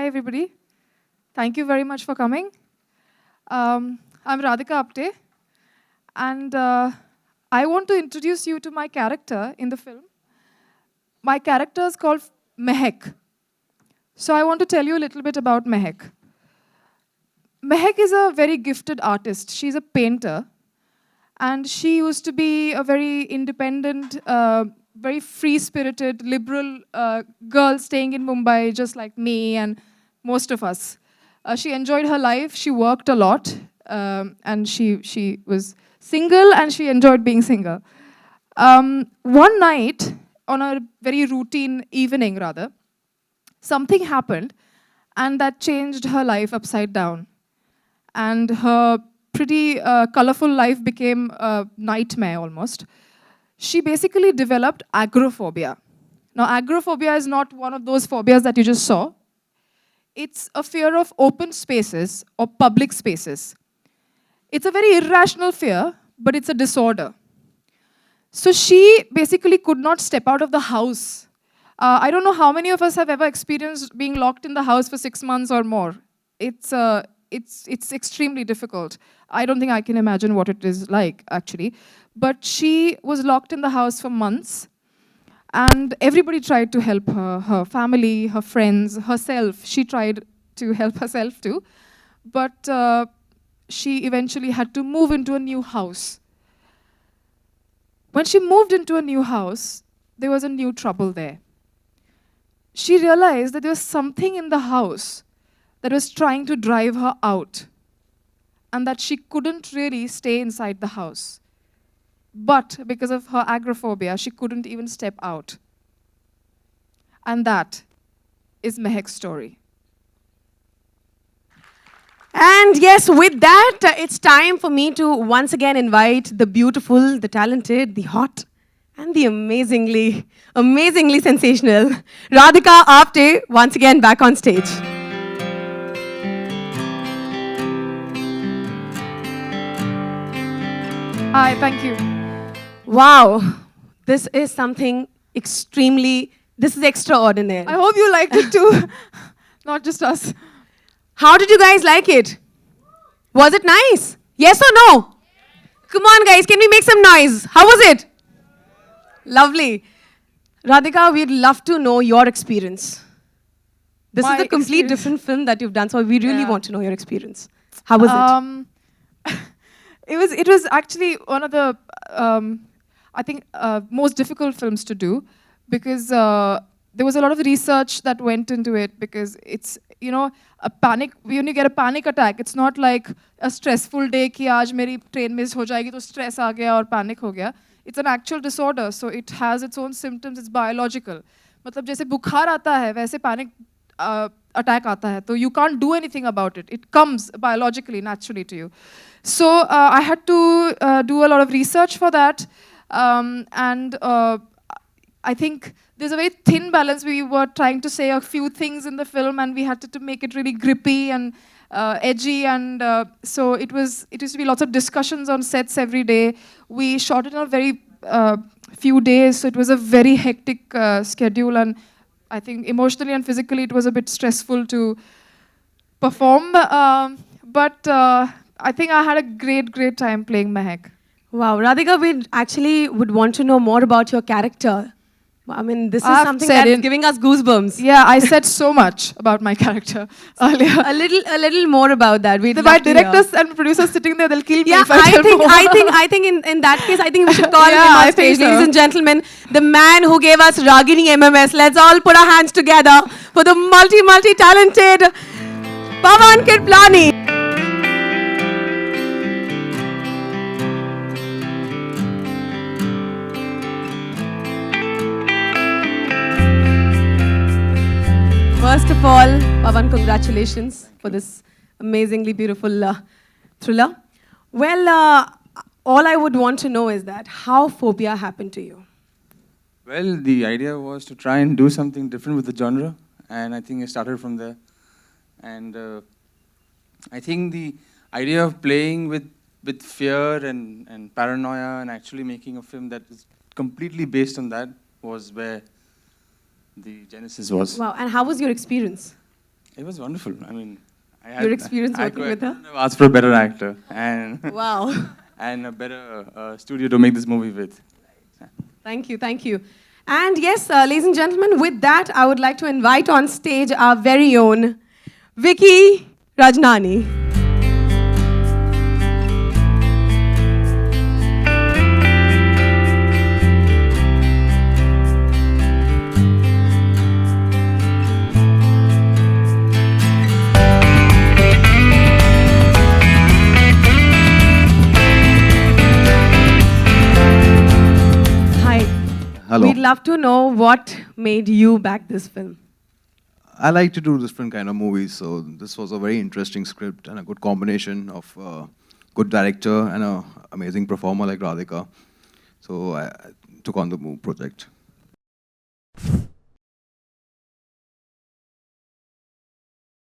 Hi, everybody. Thank you very much for coming. I'm Radhika Apte, and I want to introduce you to my character in the film. My character is called Mehek. So I want to tell you a little bit about Mehek. Mehek is a very gifted artist. She's a painter, and she used to be a very independent, very free-spirited, liberal girl staying in Mumbai, just like me and most of us. She enjoyed her life. She worked a lot, and she was single, and she enjoyed being single. One night, on a very routine evening, rather, something happened, and that changed her life upside down. And her pretty colorful life became a nightmare almost. She basically developed agoraphobia. Now, agoraphobia is not one of those phobias that you just saw. It's a fear of open spaces or public spaces. It's a very irrational fear, but it's a disorder. So she basically could not step out of the house. I don't know how many of us have ever experienced being locked in the house for 6 months or more. It's extremely difficult. I don't think I can imagine what it is like, actually. But she was locked in the house for months, and everybody tried to help her, her family, her friends, herself. She tried to help herself too. But she eventually had to move into a new house. When she moved into a new house, there was a new trouble there. She realized that there was something in the house that was trying to drive her out, and that she couldn't really stay inside the house. But because of her agoraphobia, she couldn't even step out. And that is Mehek's story. And yes, with that, it's time for me to once again invite the beautiful, the talented, the hot, and the amazingly sensational Radhika Apte once again back on stage. Hi, thank you. Wow, this is something this is extraordinary. I hope you liked it too, not just us. How did you guys like it? Was it nice? Yes or no? Come on, guys, can we make some noise? How was it? Lovely. Radhika, we'd love to know your experience. This My is a complete experience. different film that you've done, so we really Yeah. want to know your experience. How was it? It was actually one of the I think most difficult films to do, because there was a lot of research that went into it, because it's, you know, a panic, when you get a panic attack, it's not like a stressful day ki aaj meri train miss ho jayegi to stress aa gaya aur panic ho gaya. It's an actual disorder, so it has its own symptoms, it's biological. मतलब जैसे बुखार आता है वैसे panic attack आता है, तो you can't do anything about it. It comes biologically, naturally to you. So I had to do a lot of research for that, and I think there's a very thin balance. We were trying to say a few things in the film, and we had to make it really grippy and edgy, and so it used to be lots of discussions on sets every day. We shot it in a very few days, so it was a very hectic schedule, and I think emotionally and physically it was a bit stressful to perform, but I think I had a great time playing Mehek. Wow, Radhika, we actually would want to know more about your character. I mean, this is I've something said that's it. giving us goosebumps. Yeah, I said so much about my character earlier. A little more about that. We'd My love to hear. directors and producers sitting there, they'll kill me Yeah, if I tell more. I think in that case, I think we should call Yeah, him I on think stage, so. ladies and gentlemen, the man who gave us Ragini MMS. Let's all put our hands together for the multi-talented Pavan Kirplani. First of all, Pavan, congratulations for this amazingly beautiful thriller. Well, all I would want to know is that how Phobia happened to you. Well, the idea was to try and do something different with the genre, and I think I started from there. And I think the idea of playing with fear and paranoia and actually making a film that is completely based on that was where the genesis was. Wow, and how was your experience? It was wonderful. I mean, Your experience working with her? couldn't have asked for a better actor and Wow. and a better studio to make this movie with. Thank you, thank you. And yes, ladies and gentlemen, with that, I would like to invite on stage our very own Vicky Rajnani. Hi. Hello. We'd love to know what made you back this film. I like to do different kind of movies, so this was a very interesting script and a good combination of good director and a amazing performer like Radhika. So I took on the project.